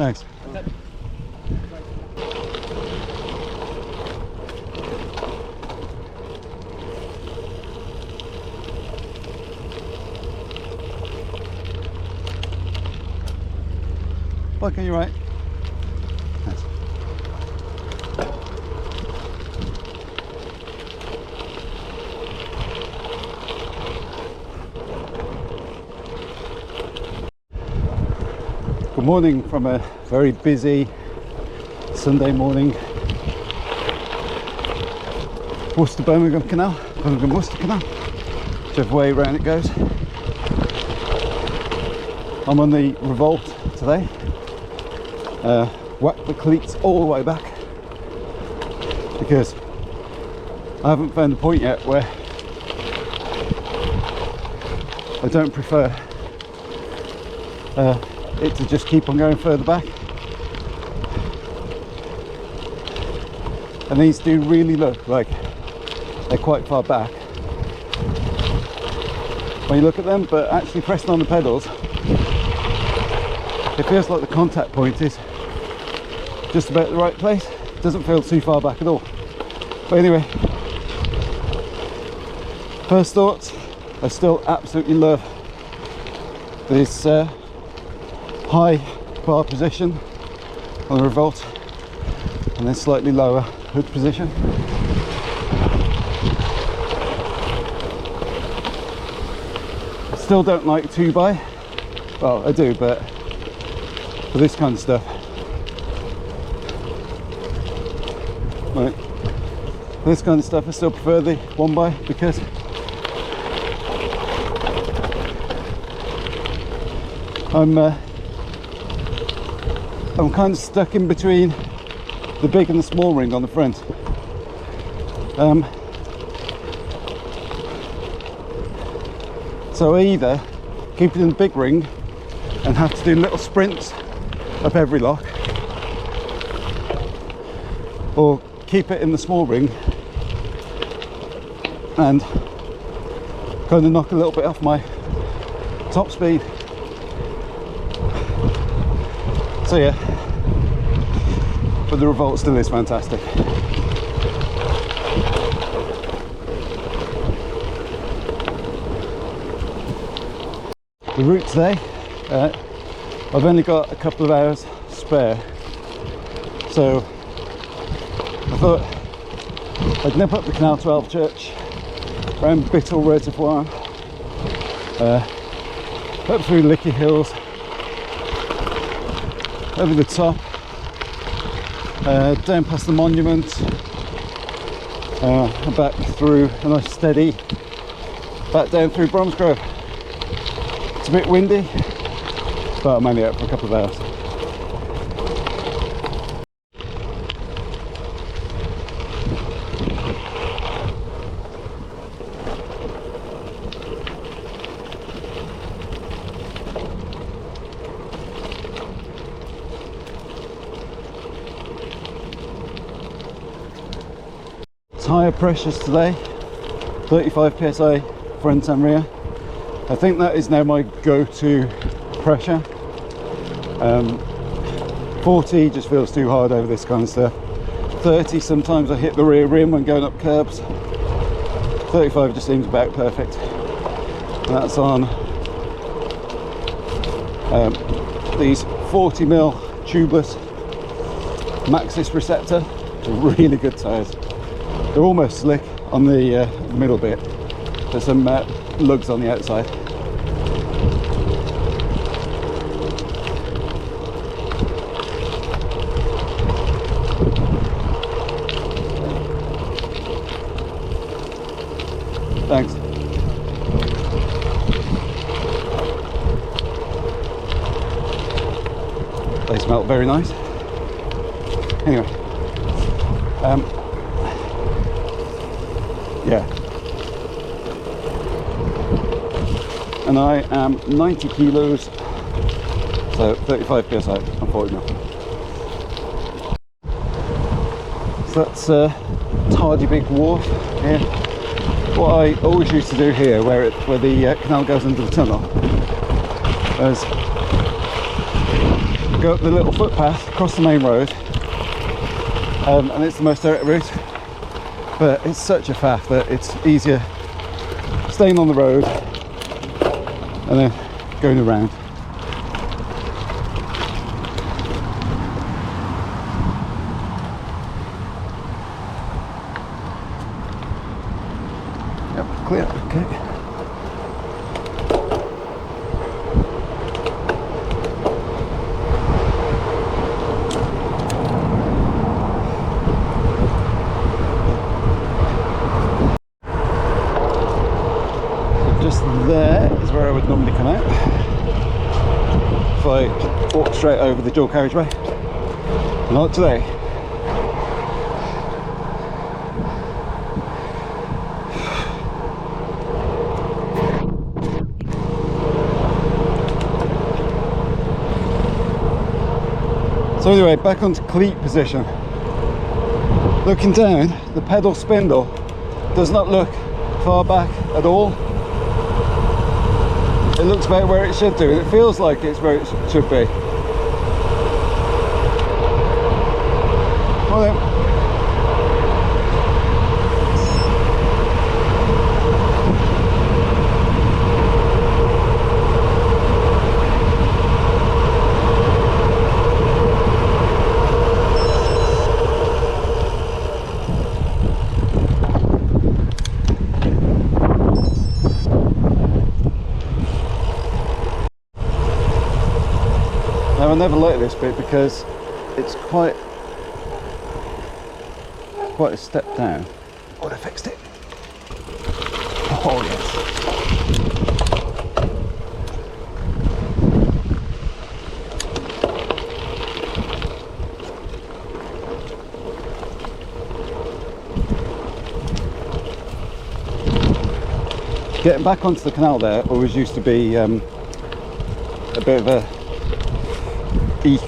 Thanks. Okay, you're right. Thanks. Good morning from a very busy Sunday morning. Birmingham Canal, Birmingham Canal, whichever way round it goes. I'm on the revolt today. Whack the cleats all the way back because I haven't found the point yet where I don't prefer it to just keep on going further back. And these do really look like they're quite far back when you look at them, but actually pressing on the pedals, it feels like the contact point is just about the right place. It doesn't feel too far back at all. But anyway, first thoughts, I still absolutely love this high bar position on the revolt and then slightly lower hood position. I still don't like 2x. Well, I do, but for this kind of stuff, right, for this kind of stuff I still prefer the 1x because I'm kind of stuck in between the big and the small ring on the front. So I either keep it in the big ring and have to do little sprints up every lock, or keep it in the small ring and kind of knock a little bit off my top speed. So yeah, but the revolt still is fantastic. The route today, I've only got a couple of hours spare, so I thought I'd nip up the canal to Alvechurch, around Bittle Reservoir, up through Licky Hills, over the top, down past the monument, and back through a nice steady, back down through Bromsgrove. It's a bit windy, but I'm only out for a couple of hours. Tyre pressures today, 35 psi front and rear. I think that is now my go-to pressure. 40 just feels too hard over this kind of stuff. 30 sometimes I hit the rear rim when going up curbs. 35 just seems about perfect. And that's on these 40mm tubeless Maxxis Receptor. Really good tyres. They're almost slick on the middle bit. There's some lugs on the outside. Thanks. They smell very nice. Anyway, yeah. And I am 90 kilos, so 35 psi on 40 mil. So that's a tardy big wharf here. What I always used to do here, where the canal goes under the tunnel, is go up the little footpath across the main road, and it's the most direct route, but it's such a faff that it's easier staying on the road and then going around. Yep, clear, okay. Just there is where I would normally come out if I walk straight over the dual carriageway. Not today. So anyway, back onto cleat position. Looking down, the pedal spindle does not look far back at all. It looks about where it should do, and it feels like it's where it should be. Well then. Now I never like this bit because it's quite a step down. Oh, I fixed it. Oh yes. Getting back onto the canal there always used to be a bit of a eek,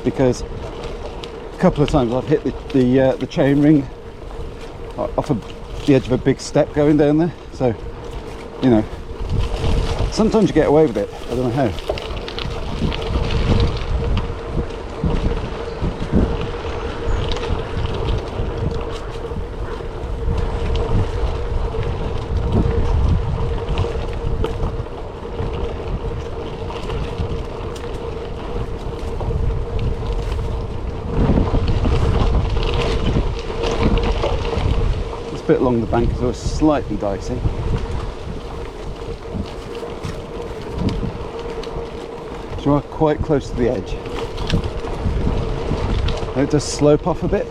because a couple of times I've hit the chain ring off the edge of a big step going down there. So, you know, sometimes you get away with it. I don't know how. Bit along the bank is always slightly dicey. So you are quite close to the edge. And it does slope off a bit.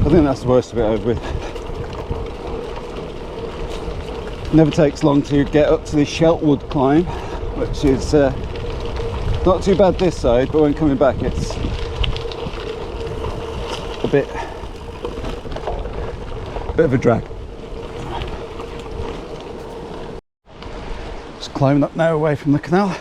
I think that's the worst of it over with. Never takes long to get up to the Sheltwood climb, which is not too bad this side, but when coming back it's a bit of a drag. Just climbing up now away from the canal.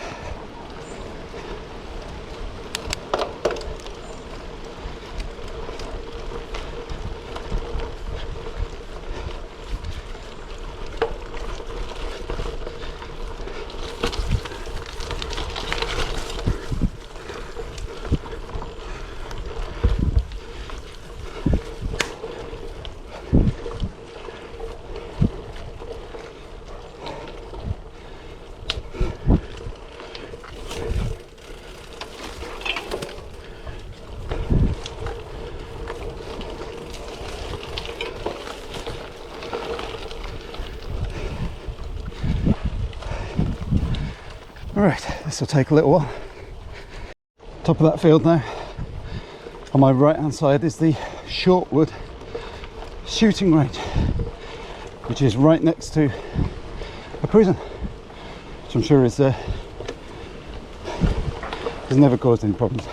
Alright, this will take a little while. Top of that field now. On my right hand side is the Shortwood shooting range, which is right next to a prison, which I'm sure is has never caused any problems.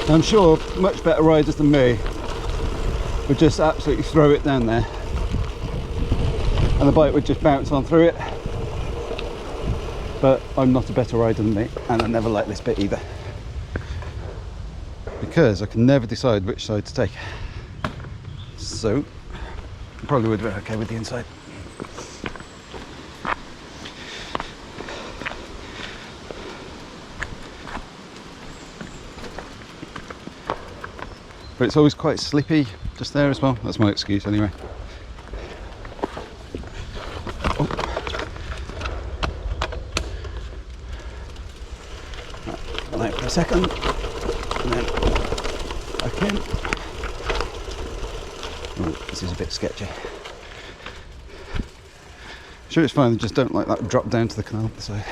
I'm sure much better riders than me would just absolutely throw it down there and the bike would just bounce on through it, but I'm not a better rider than me, and I never like this bit either because I can never decide which side to take. So I probably would be okay with the inside. But it's always quite slippy just there as well. That's my excuse anyway. Oh. Right, for a second, and then back in. Oh, this is a bit sketchy. Sure, it's fine. I just don't like that drop down to the canal up the side.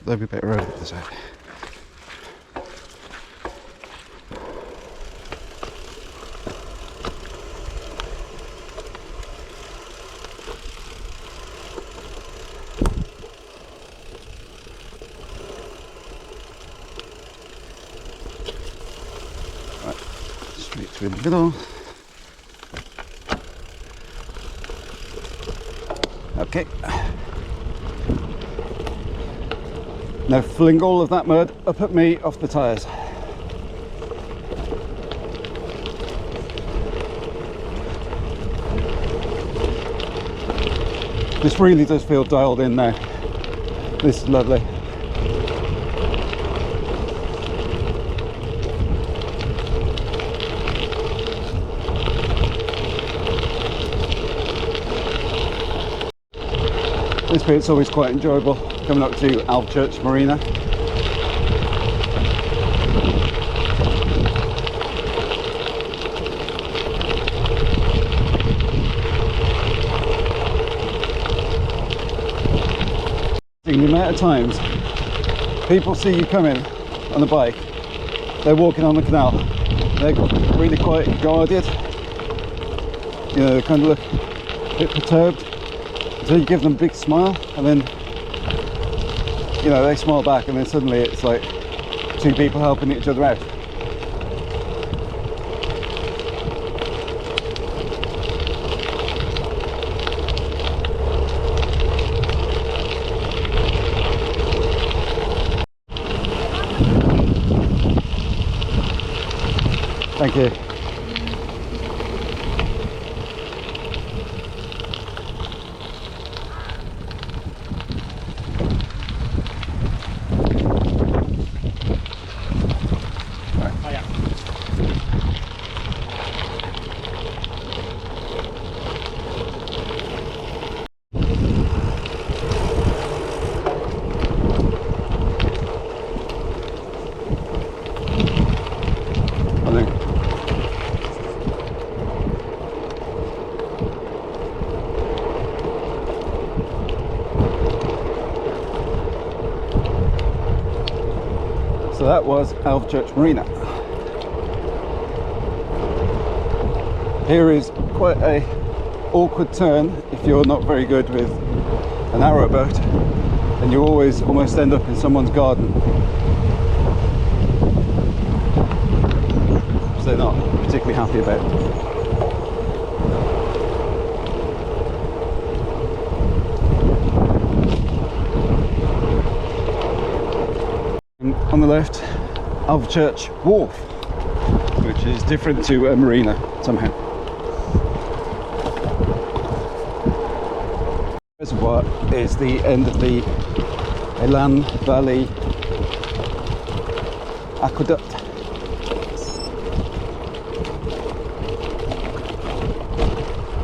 There'll be a bit of road up the side. Right, straight through the middle. Okay. Now fling all of that mud up at me off the tyres. This really does feel dialed in now. This is lovely. This bit's always quite enjoyable, coming up to Alvechurch Marina. The amount of times people see you coming on a bike, they're walking on the canal, they're really quite guarded, you know, they kind of look a bit perturbed. So you give them a big smile, and then, you know, they smile back, and then suddenly it's like two people helping each other out. Thank you. So that was Alvechurch Marina. Here is quite a awkward turn if you're not very good with an arrow boat, and you always almost end up in someone's garden, which they're not particularly happy about. on the left, Alvechurch Wharf, which is different to a marina somehow. Reservoir is the end of the Elan Valley aqueduct.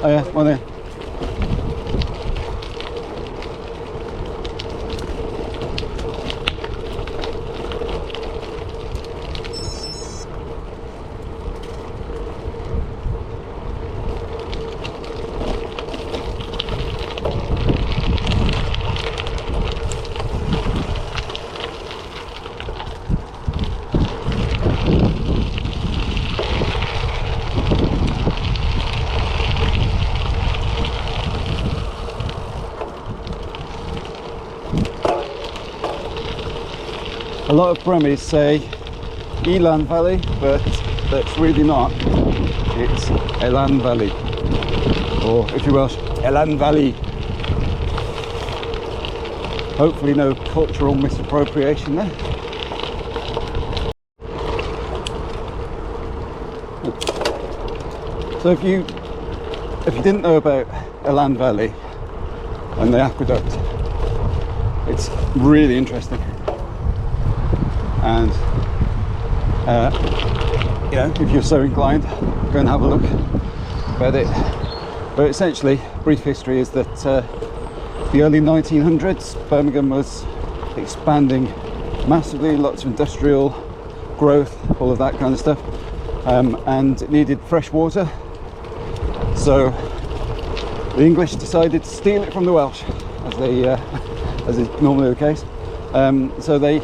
Oh yeah, one there. A lot of Brummies say Elan Valley, but that's really not. It's Elan Valley, or if you're Welsh, Elan Valley. Hopefully no cultural misappropriation there. So if you didn't know about Elan Valley and the aqueduct, it's really interesting. And you know, if you're so inclined, go and have a look about it. But essentially, brief history is that the early 1900s, Birmingham was expanding massively, lots of industrial growth, all of that kind of stuff, and it needed fresh water. So the English decided to steal it from the Welsh, as is normally the case. So they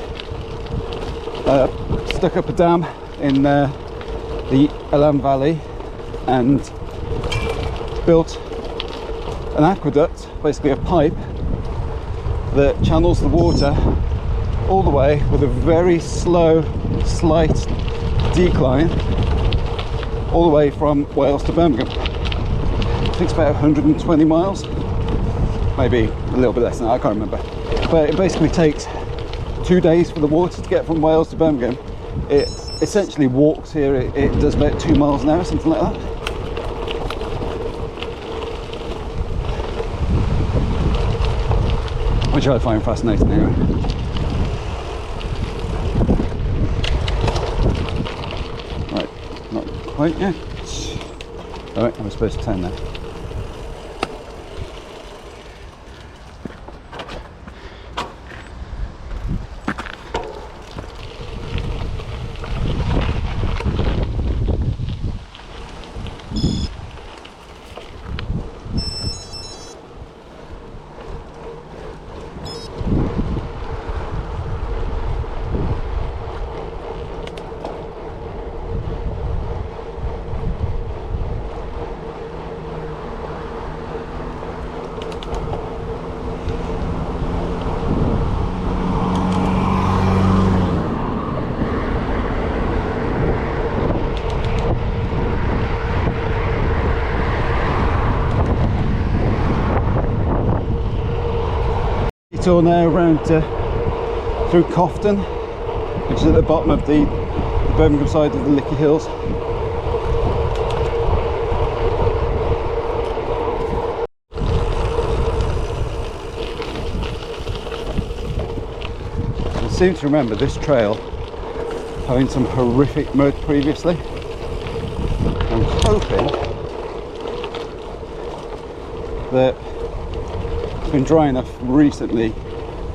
stuck up a dam in the Elan Valley and built an aqueduct, basically a pipe that channels the water all the way with a very slow, slight decline all the way from Wales to Birmingham. It takes about 120 miles, maybe a little bit less than that, I can't remember. But it basically takes 2 days for the water to get from Wales to Birmingham. It essentially walks here, it does about 2 miles an hour, something like that. Which I find fascinating anyway. Right, not quite yet. Alright, I'm supposed to turn there. Tour now around through Cofton, which is at the bottom of the Birmingham side of the Licky Hills. I seem to remember this trail having some horrific mud previously. I'm hoping that it's been dry enough recently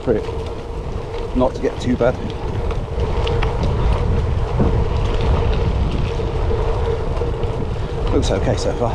for it not to get too bad. Looks okay so far.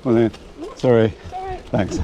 Well then, sorry. Thanks.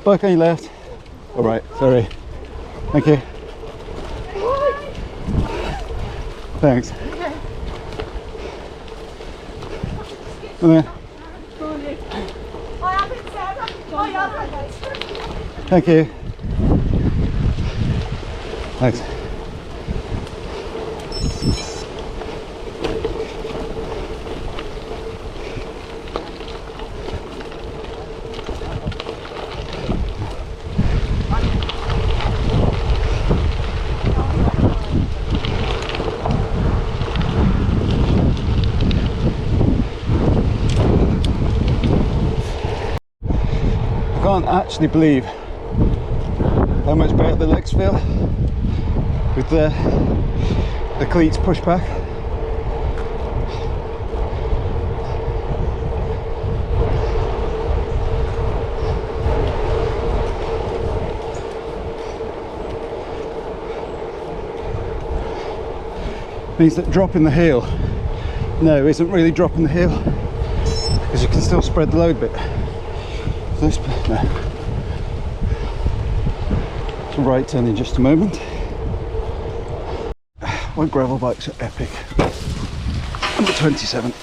Bike on your left. All right, sorry. Thank you. Thanks. And then. Thank you. Thanks. I can't actually believe how much better the legs feel with the cleats pushback. Means that dropping the heel, no, isn't really dropping the heel, because you can still spread the load a bit. So this, no. So right turn in just a moment. My gravel bikes are epic. Number 27.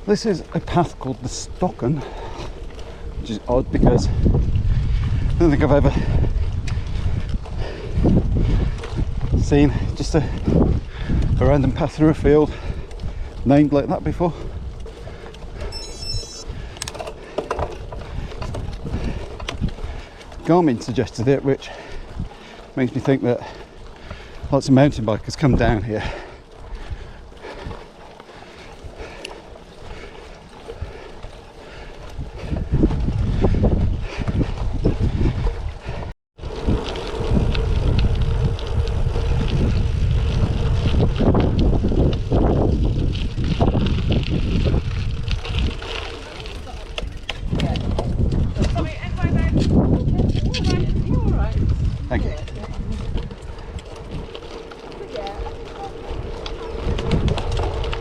This is a path called the Stocken, which is odd because I don't think I've ever seen just a random path through a field named like that before. Garmin suggested it, which makes me think that lots of mountain bikers come down here. Thank you.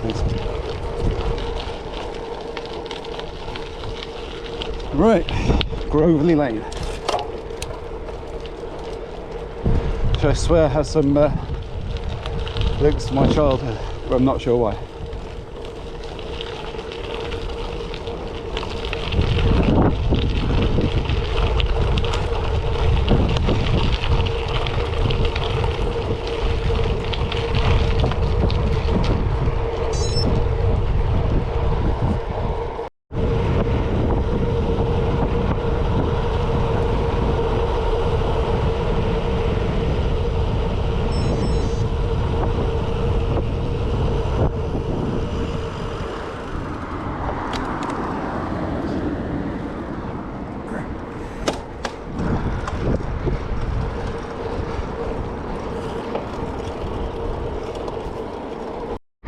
Thanks. Right, Groveley Lane, which I swear has some links to my childhood, but I'm not sure why.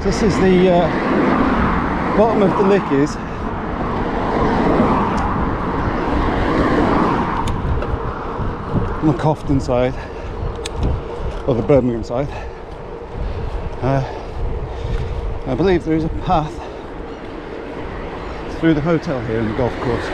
This is the bottom of the Lickies. On the Cofton side, or the Birmingham side. I believe there is a path through the hotel here in the golf course.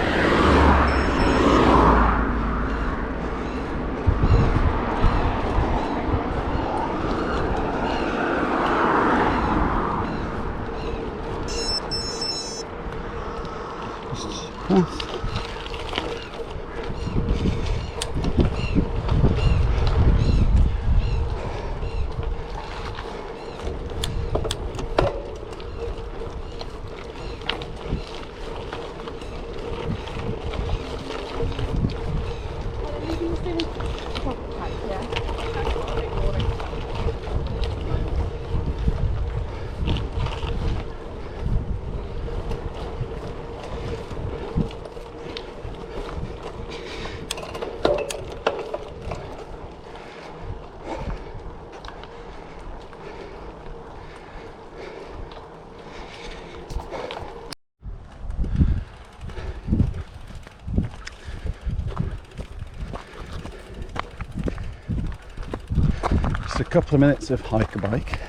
a couple of minutes of hike a bike.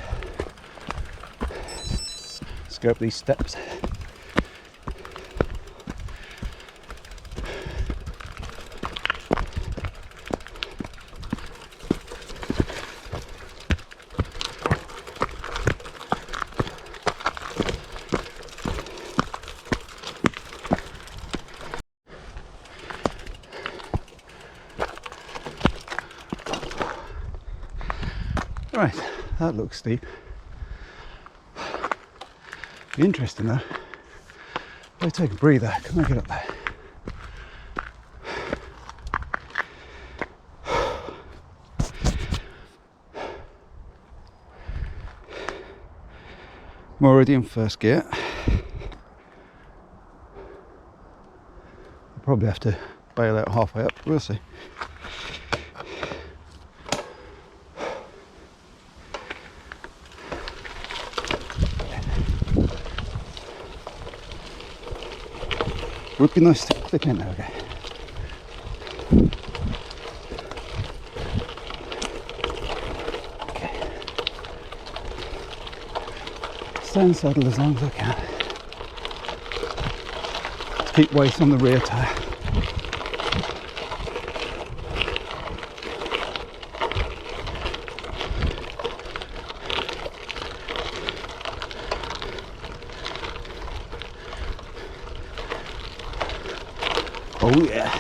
Let's go up these steps. Right, that looks steep. Be interesting though. If I take a breather, can I get up there? I'm already in first gear. I'll probably have to bail out halfway up, we'll see. Would be nice to click in there, okay. Okay. Stay in the saddle as long as I can. Keep weight on the rear tire. Oh yeah.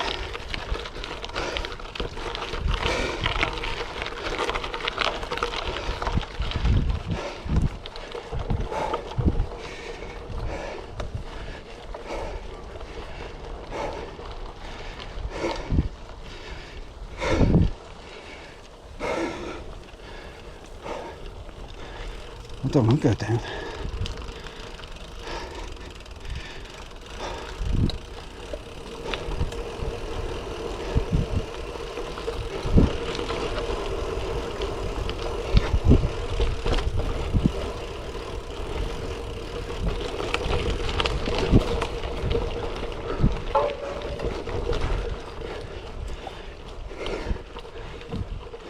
I don't want to go down.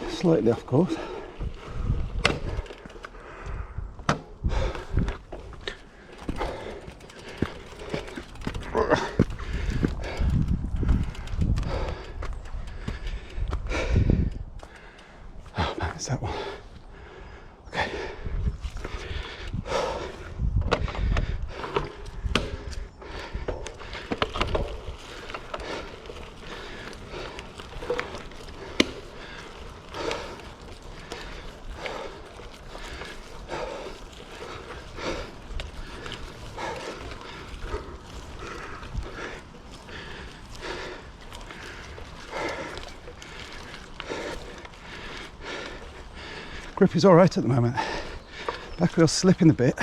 Slightly off course. Oh man, it's that one. Okay. Grip is alright at the moment. Back wheel's slipping a bit.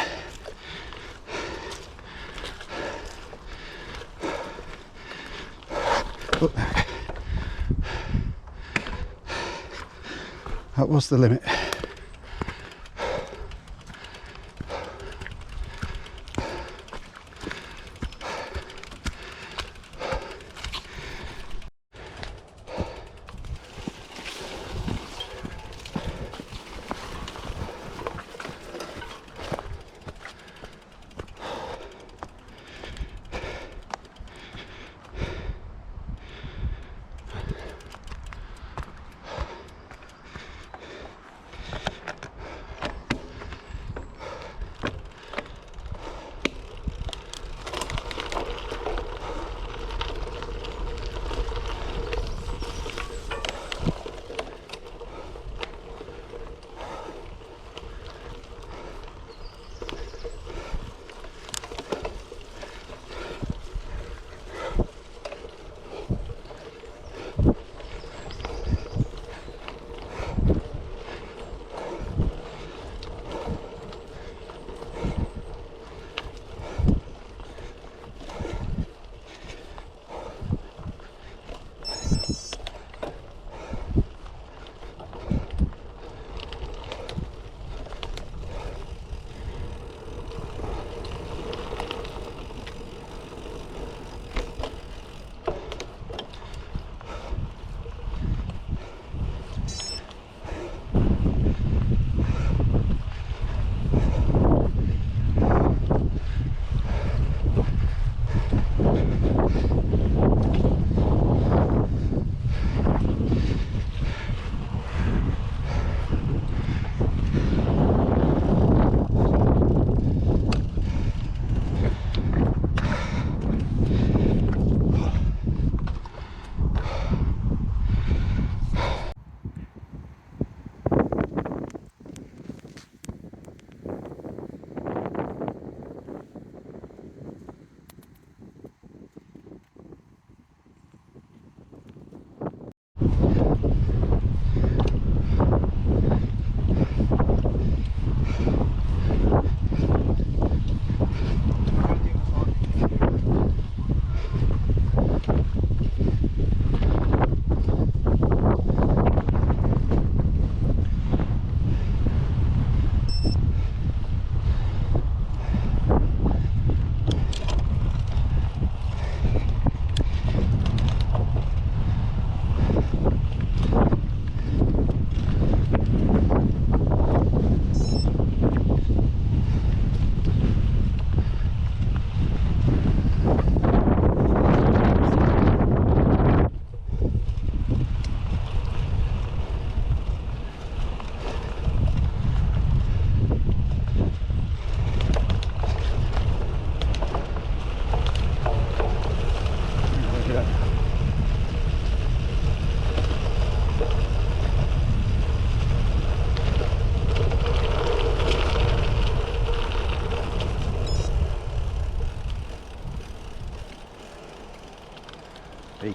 Oh, that was the limit.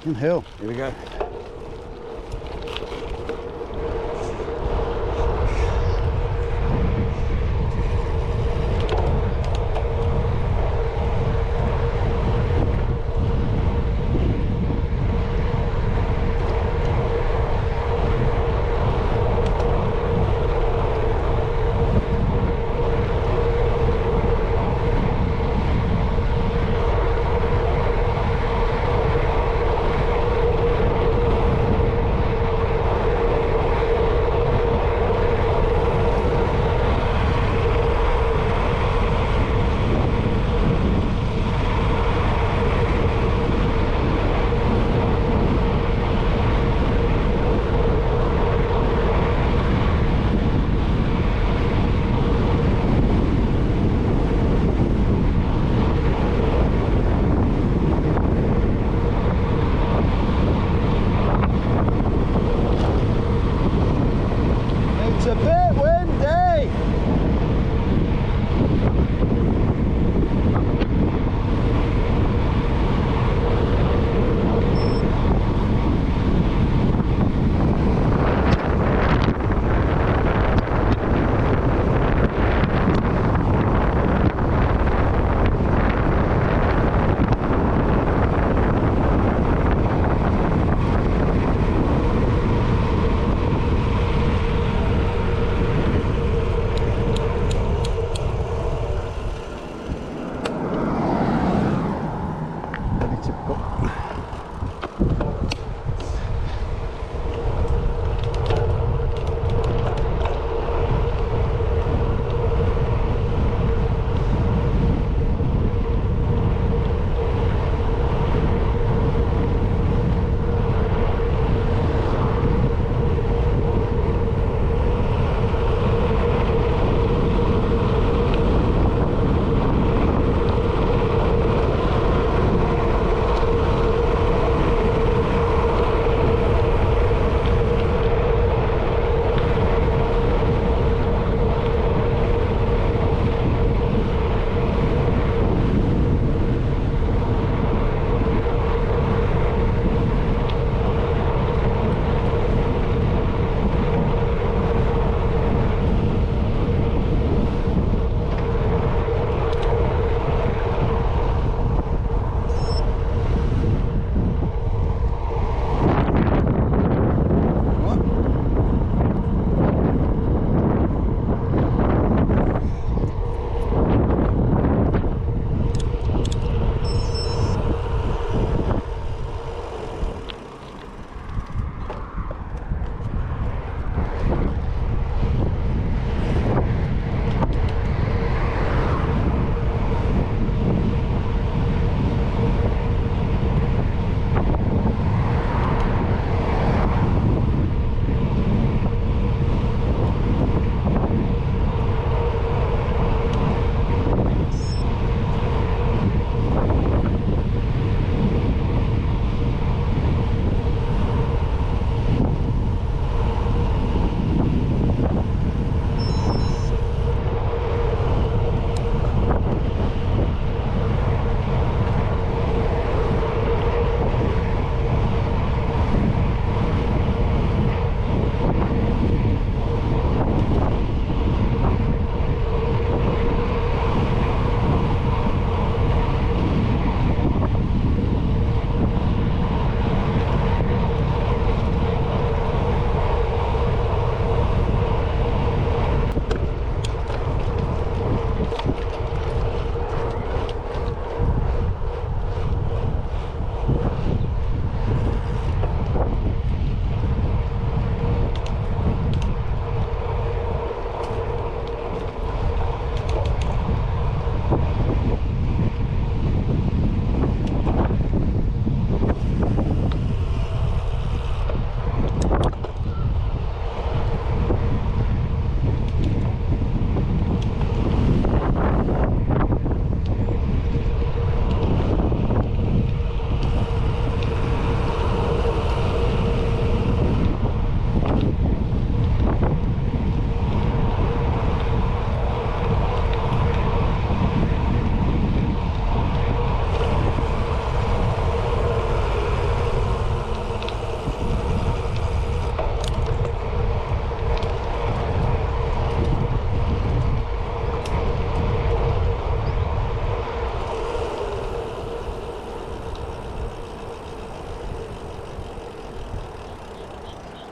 second hill. Here we go. It's a bit windy.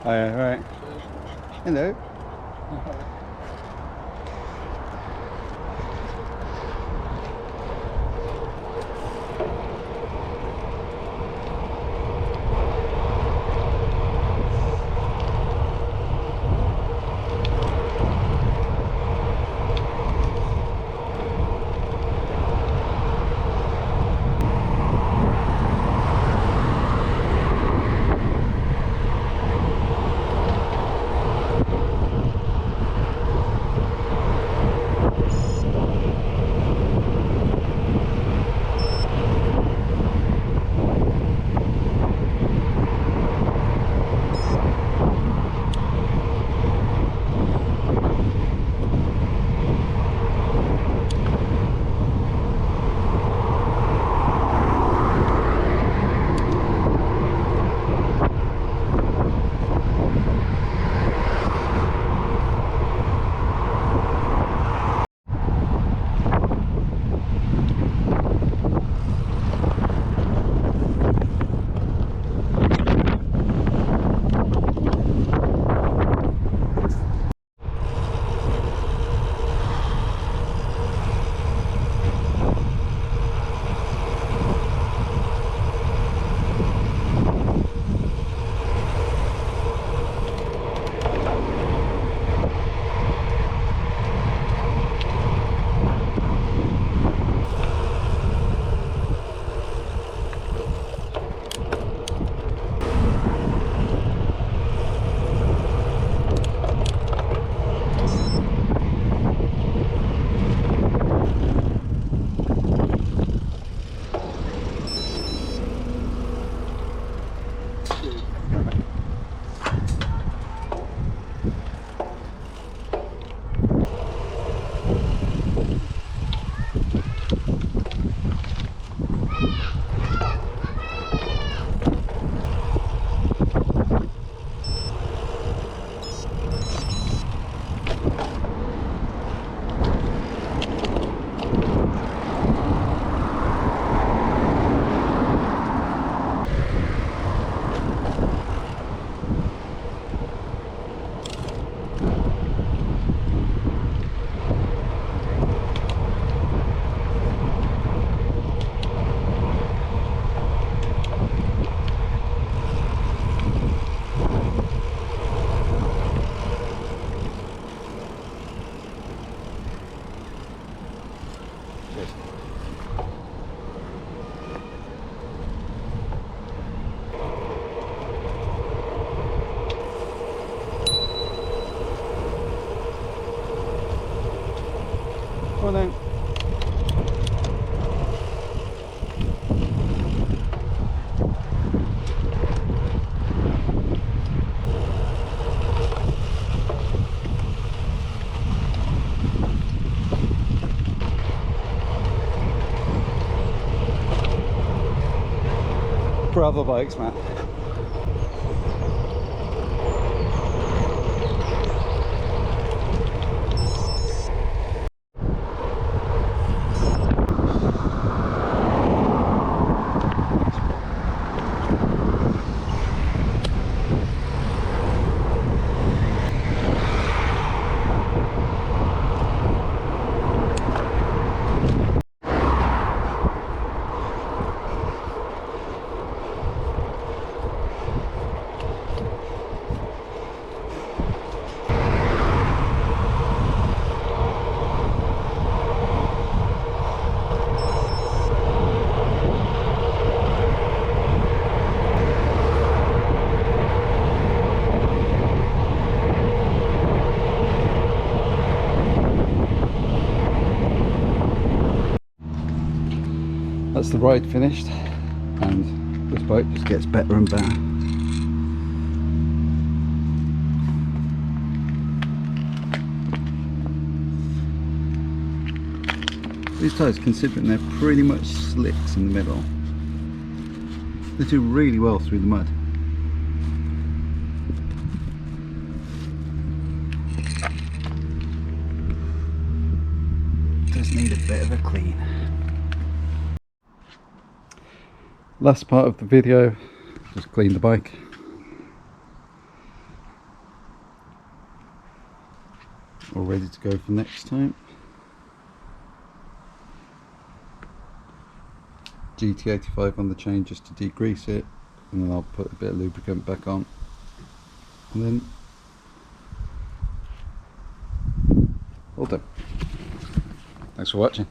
Oh yeah, right. Hello. Come on then. Bravo bikes, man. That's the ride finished, and this bike just gets better and better. These tyres, considering they're pretty much slicks in the middle, they do really well through the mud. Does need a bit of a clean. Last part of the video, just clean the bike. all ready to go for next time. GT85 on the chain just to degrease it, and then I'll put a bit of lubricant back on, and then all done. Thanks for watching.